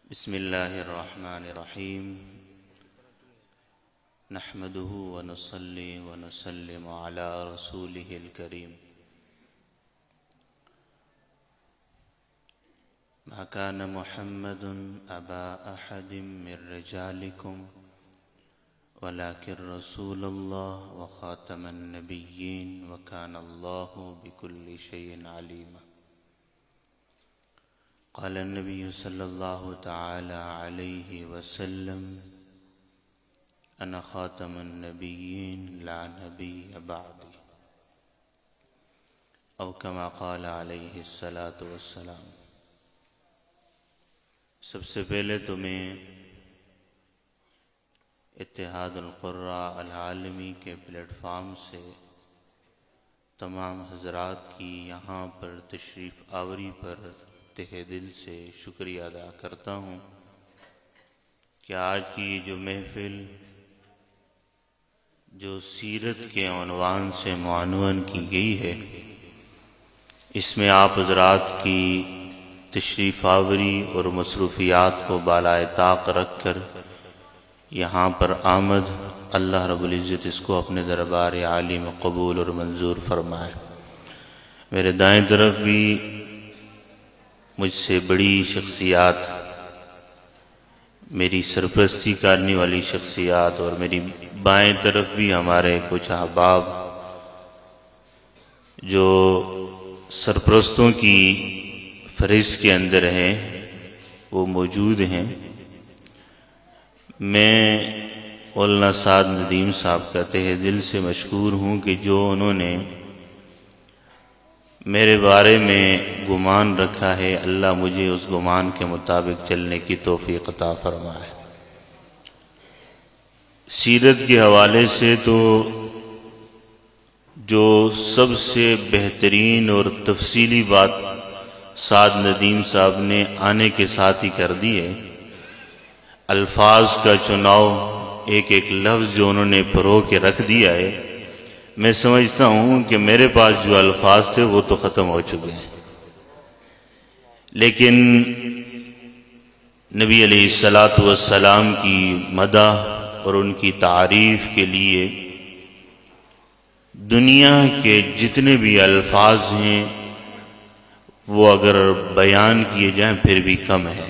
بسم اللہ الرحمن الرحیم نحمده ونصلی ونسلم علی رسوله الکریم ما كان محمد ابا احد من رجالکم ولكن رسول اللہ وخاتم النبیین وكان اللہ بكل شیء علیما قال النبي صلى الله تعالى عليه وسلم أنا خاتم النبيين لا نبي بعدي أو كما قال عليه الصلاة والسلام۔ سب سے پہلے تو میں اتحاد القراء العالمی کے پلیٹ فارم سے تمام حضرات کی یہاں پر تشریف آوری پر تہہ دل سے شکریہ ادا کرتا ہوں کہ آج کی جو محفل جو سیرت کے عنوان سے معنون کی گئی ہے، اس میں آپ حضرات کی تشریف آوری اور مصروفیات کو بالائے طاق رکھ کر یہاں پر آمد، اللہ رب العزت اس کو اپنے دربار عالی میں قبول اور منظور فرمائے۔ میرے دائیں طرف بھی مجھ سے بڑی شخصیات، میری سرپرستی کرنے والی شخصیات، اور میری بائیں طرف بھی ہمارے کچھ احباب جو سرپرستوں کی فہرست کے اندر ہیں، وہ موجود ہیں۔ میں مولانا سعد ندیم صاحب کا تہہ دل سے مشکور ہوں کہ جو انہوں نے میرے بارے میں گمان رکھا ہے، اللہ مجھے اس گمان کے مطابق چلنے کی توفیق عطا فرمائے۔ سیرت کے حوالے سے تو جو سب سے بہترین اور تفصیلی بات سعد ندیم صاحب نے آنے کے ساتھ ہی کر دی ہے، الفاظ کا چناؤ، ایک ایک لفظ جو انہوں نے پرو کے رکھ دیا ہے، میں سمجھتا ہوں کہ میرے پاس جو الفاظ تھے وہ تو ختم ہو چکے ہیں، لیکن نبی علیہ السلام کی مدح اور ان کی تعریف کے لیے دنیا کے جتنے بھی الفاظ ہیں وہ اگر بیان کیے جائیں پھر بھی کم ہے۔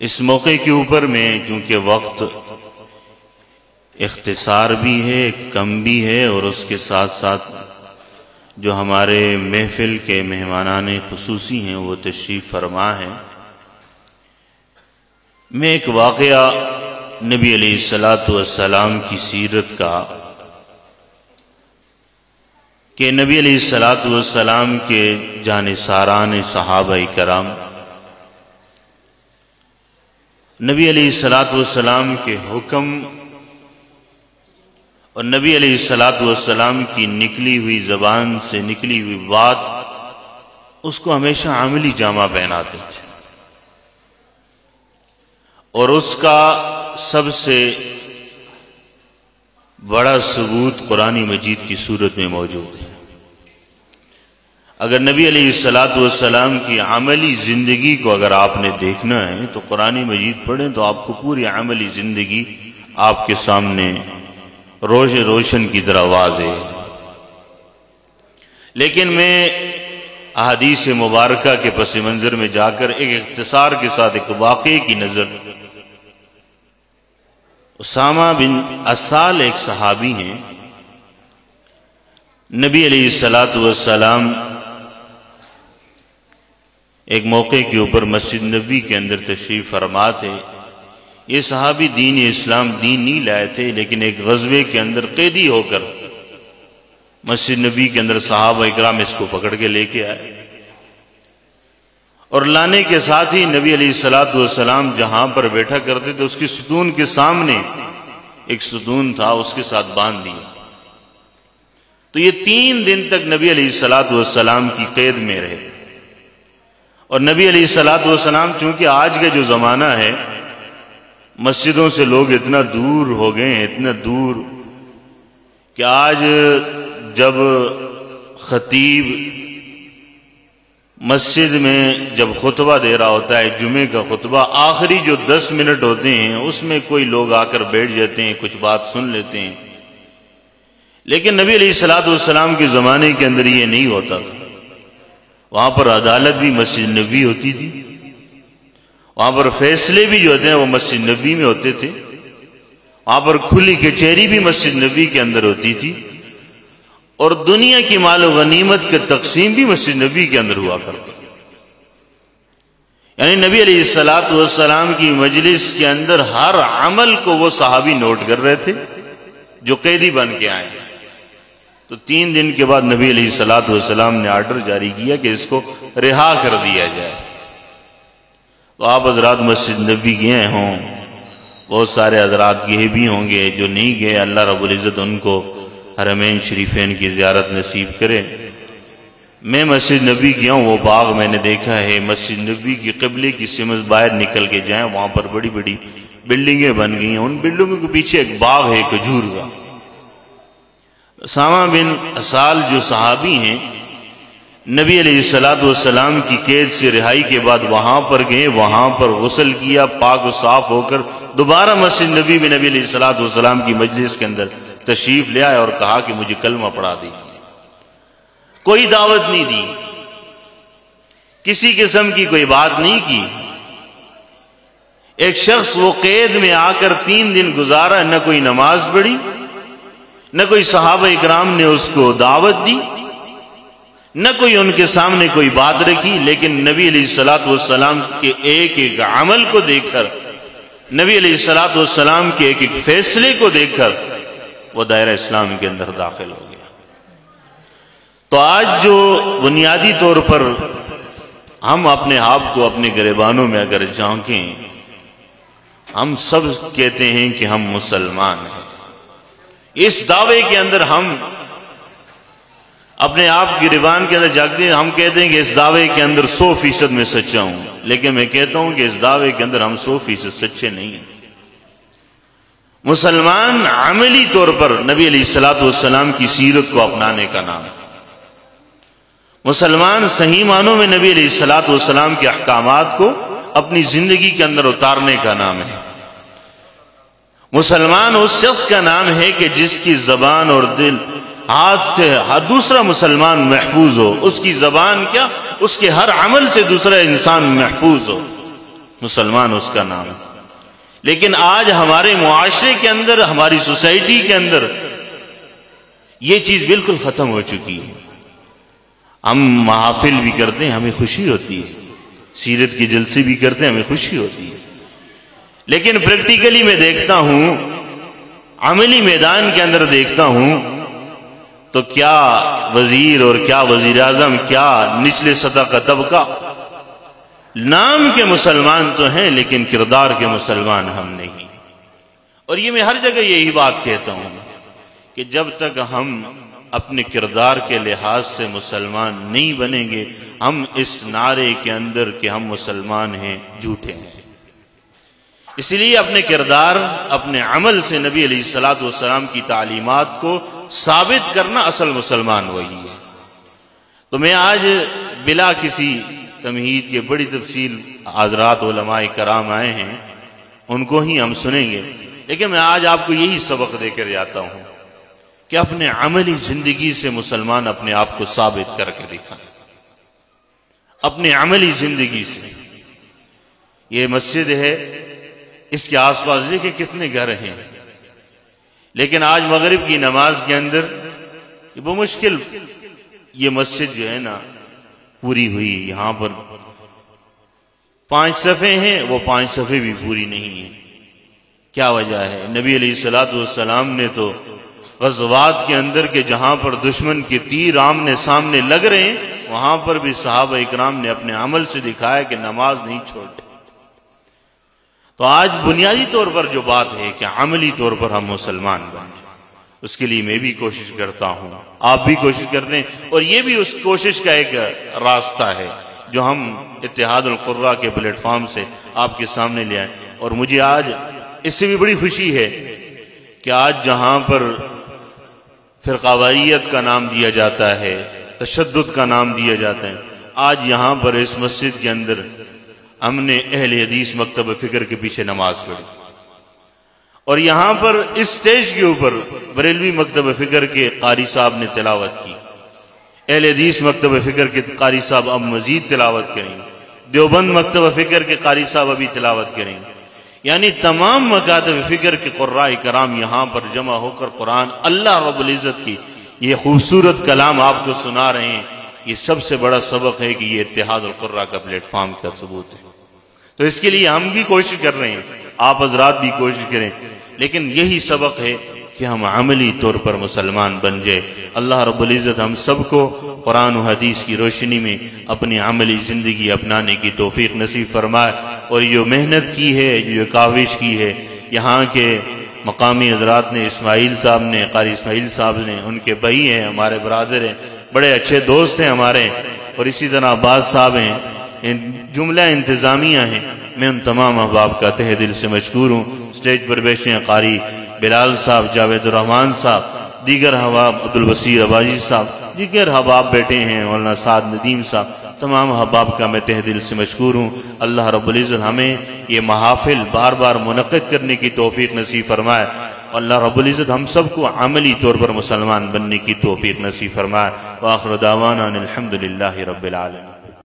اس موقع کے اوپر میں چونکہ وقت اختصار بھی ہے، کم بھی ہے، اور اس کے ساتھ ساتھ جو ہمارے محفل کے مہمانان خصوصی ہیں وہ تشریف فرما ہیں، میں ایک واقعہ نبی علیہ السلام کی سیرت کا، کہ نبی علیہ السلام کے جانثاران صحابہ کرام نبی علیہ السلام کے حکم اور نبی علیہ السلام کی نکلی ہوئی زبان سے نکلی ہوئی بات، اس کو ہمیشہ عملی جامہ پہناتے تھے، اور اس کا سب سے بڑا ثبوت قرآن مجید کی صورت میں موجود ہے۔ اگر نبی علیہ السلام کی عملی زندگی کو اگر آپ نے دیکھنا ہے تو قرآن مجید پڑھیں تو آپ کو پوری عملی زندگی آپ کے سامنے روشن کی طرح واضح ہے۔ لیکن میں احادیث مبارکہ کے پس منظر میں جا کر ایک اختصار کے ساتھ ایک واقعے کی نظر، اسامہ بن اسال ایک صحابی ہیں، نبی علیہ السلام ایک موقع کے اوپر مسجد نبوی کے اندر تشریف فرما تھے۔ یہ صحابی دین اسلام نہیں لائے تھے، لیکن ایک غزوے کے اندر قیدی ہو کر مسجد نبی کے اندر صحابہ اکرام اس کو پکڑ کے لے کے آئے، اور لانے کے ساتھ ہی نبی علیہ السلام جہاں پر بیٹھا کرتے تھے اس کی ستون کے سامنے ایک ستون تھا، اس کے ساتھ باندھ دیا۔ تو یہ 3 دن تک نبی علیہ السلام کی قید میں رہے، اور نبی علیہ السلام چونکہ آج کا جو زمانہ ہے، مسجدوں سے لوگ اتنا دور ہو گئے ہیں، اتنا دور کہ آج جب خطیب مسجد میں جب خطبہ دے رہا ہوتا ہے جمعے کا خطبہ، آخری جو 10 منٹ ہوتے ہیں اس میں کوئی لوگ آ کر بیٹھ جاتے ہیں، کچھ بات سن لیتے ہیں، لیکن نبی علیہ الصلوۃ والسلام کے زمانے کے اندر یہ نہیں ہوتا تھا۔ وہاں پر عدالت بھی مسجد نبوی ہوتی تھی، وہاں پر فیصلے بھی جو ہوتے ہیں وہ مسجد نبوی میں ہوتے تھے، وہاں پر کھلی کچہری بھی مسجد نبوی کے اندر ہوتی تھی، اور دنیا کی مال و غنیمت کا تقسیم بھی مسجد نبوی کے اندر ہوا کرتا۔ یعنی نبی علیہ الصلوۃ والسلام کی مجلس کے اندر ہر عمل کو وہ صحابی نوٹ کر رہے تھے جو قیدی بن کے آئے۔ تو 3 دن کے بعد نبی علیہ الصلوۃ والسلام نے آرڈر جاری کیا کہ اس کو رہا کر دیا جائے۔ تو آپ حضرات مسجد نبوی گئے ہوں، بہت سارے حضرات گئے بھی ہوں گے، جو نہیں گئے اللہ رب العزت ان کو حرمین شریفین کی زیارت نصیب کرے۔ میں مسجد نبوی گیا ہوں، وہ باغ میں نے دیکھا ہے، مسجد نبوی کی قبلے کی سمت باہر نکل کے جائیں، وہاں پر بڑی بڑی بلڈنگیں بن گئی ہیں، ان بلڈنگوں کے پیچھے ایک باغ ہے کھجور کا۔ اسامہ بن اسال جو صحابی ہیں، نبی علیہ الصلوۃ والسلام کی قید سے رہائی کے بعد وہاں پر گئے، وہاں پر غسل کیا، پاک و صاف ہو کر دوبارہ مسجد نبوی میں نبی علیہ الصلوۃ والسلام کی مجلس کے اندر تشریف لے آئے اور کہا کہ مجھے کلمہ پڑھا دیجیے۔ کوئی دعوت نہیں دی، کسی قسم کی کوئی بات نہیں کی۔ ایک شخص وہ قید میں آ کر 3 دن گزارا، نہ کوئی نماز پڑھی، نہ کوئی صحابہ اکرام نے اس کو دعوت دی، نہ کوئی ان کے سامنے کوئی بات رکھی، لیکن نبی علیہ الصلوۃ والسلام کے ایک ایک عمل کو دیکھ کر، نبی علیہ الصلوۃ والسلام کے ایک ایک فیصلے کو دیکھ کر وہ دائرہ اسلام کے اندر داخل ہو گیا۔ تو آج جو بنیادی طور پر ہم اپنے آپ کو اپنے گریبانوں میں اگر جھانکیں، ہم سب کہتے ہیں کہ ہم مسلمان ہیں۔ اس دعوے کے اندر ہم اپنے آپ گریبان کے اندر جھانکتے ہیں، ہم کہتے ہیں کہ اس دعوے کے اندر 100% میں سچا ہوں، لیکن میں کہتا ہوں کہ اس دعوے کے اندر ہم 100% سچے نہیں ہیں۔ مسلمان عملی طور پر نبی علیہ الصلوۃ والسلام کی سیرت کو اپنانے کا نام ہے۔ مسلمان صحیح معنوں میں نبی علیہ الصلوۃ والسلام کے احکامات کو اپنی زندگی کے اندر اتارنے کا نام ہے۔ مسلمان اس شخص کا نام ہے کہ جس کی زبان اور دل ہاتھ سے دوسرا مسلمان محفوظ ہو، اس کی زبان کیا، اس کے ہر عمل سے دوسرا انسان محفوظ ہو، مسلمان اس کا نام ہے۔ لیکن آج ہمارے معاشرے کے اندر، ہماری سوسائٹی کے اندر یہ چیز بالکل ختم ہو چکی ہے۔ ہم محافل بھی کرتے ہیں، ہمیں خوشی ہوتی ہے، سیرت کے جلسے بھی کرتے ہیں، ہمیں خوشی ہوتی ہے، لیکن پریکٹیکلی میں دیکھتا ہوں، عملی میدان کے اندر دیکھتا ہوں تو کیا وزیر اور کیا وزیر اعظم، کیا نچلے سطح کا طبقہ نام کے مسلمان تو ہیں، لیکن کردار کے مسلمان ہم نہیں۔ اور یہ میں ہر جگہ یہی بات کہتا ہوں کہ جب تک ہم اپنے کردار کے لحاظ سے مسلمان نہیں بنیں گے، ہم اس نعرے کے اندر کہ ہم مسلمان ہیں جھوٹے ہیں۔ اس لیے اپنے کردار، اپنے عمل سے نبی علیہ الصلوۃ والسلام کی تعلیمات کو ثابت کرنا اصل مسلمان وہی ہے۔ تو میں آج بلا کسی تمہید کے بڑی تفصیل حضرات علماء کرام آئے ہیں، ان کو ہی ہم سنیں گے، لیکن میں آج آپ کو یہی سبق دے کر جاتا ہوں کہ اپنے عملی زندگی سے مسلمان اپنے آپ کو ثابت کر کے دکھائیں، اپنے عملی زندگی سے۔ یہ مسجد ہے، اس کے آس پاس دیکھیں کتنے گھر ہیں، لیکن آج مغرب کی نماز کے اندر بمشکل یہ مسجد جو ہے نا پوری ہوئی۔ یہاں پر 5 صفحے ہیں، وہ 5 صفحے بھی پوری نہیں ہیں۔ کیا وجہ ہے؟ نبی علیہ الصلوۃ والسلام نے تو غزوات کے اندر کے جہاں پر دشمن کے تیر آمنے سامنے لگ رہے ہیں، وہاں پر بھی صحابہ اکرام نے اپنے عمل سے دکھایا کہ نماز نہیں چھوڑتے۔ تو آج بنیادی طور پر جو بات ہے کہ عملی طور پر ہم مسلمان بن جائیں، اس کے لیے میں بھی کوشش کرتا ہوں، آپ بھی کوشش کرتے ہیں، اور یہ بھی اس کوشش کا ایک راستہ ہے جو ہم اتحاد القرہ کے پلیٹ فارم سے آپ کے سامنے لے آئے۔ اور مجھے آج اس سے بھی بڑی خوشی ہے کہ آج جہاں پر فرقہ واریت کا نام دیا جاتا ہے، تشدد کا نام دیا جاتا ہے، آج یہاں پر اس مسجد کے اندر ہم نے اہل حدیث مکتب فکر کے پیچھے نماز پڑھی، اور یہاں پر اس سٹیج کے اوپر بریلوی مکتب فکر کے قاری صاحب نے تلاوت کی، اہل حدیث مکتب فکر کے قاری صاحب اب مزید تلاوت کریں گے، دیوبند مکتب فکر کے قاری صاحب ابھی تلاوت کریں گے، یعنی تمام مکاتب فکر کے قراء کرام یہاں پر جمع ہو کر قرآن اللہ رب العزت کی یہ خوبصورت کلام آپ کو سنا رہے ہیں۔ یہ سب سے بڑا سبق ہے کہ یہ اتحاد القراء کا پلیٹ فارم کا ثبوت ہے۔ تو اس کے لیے ہم بھی کوشش کر رہے ہیں، آپ حضرات بھی کوشش کریں، لیکن یہی سبق ہے کہ ہم عملی طور پر مسلمان بن جائے۔ اللہ رب العزت ہم سب کو قرآن و حدیث کی روشنی میں اپنی عملی زندگی اپنانے کی توفیق نصیب فرمائے، اور یہ محنت کی ہے، یہ کاوش کی ہے یہاں کے مقامی حضرات نے، اسماعیل صاحب نے، قاری اسماعیل صاحب نے، ان کے بھائی ہیں، ہمارے برادر ہیں، بڑے اچھے دوست ہیں ہمارے، اور اسی طرح عباس صاحب ہیں، جملہ انتظامیہ ہیں۔ میں ان تمام احباب کا تہ دل سے مشکور ہوں۔ سٹیج پر بیٹھے ہیں قاری بلال صاحب، جاوید الرحمان صاحب، دیگر احباب عبدالبصیر عباسی صاحب، دیگر احباب بیٹھے ہیں، مولانا سعد ندیم صاحب، تمام احباب کا میں تہ دل سے مشکور ہوں۔ اللہ رب العزت ہمیں یہ محافل بار بار منعقد کرنے کی توفیق نصیب فرمائے، اللہ رب العزت ہم سب کو عملی طور پر مسلمان بننے کی توفیق نصیب فرمائے۔ وآخر دعوانا الحمدللہ رب العالمین۔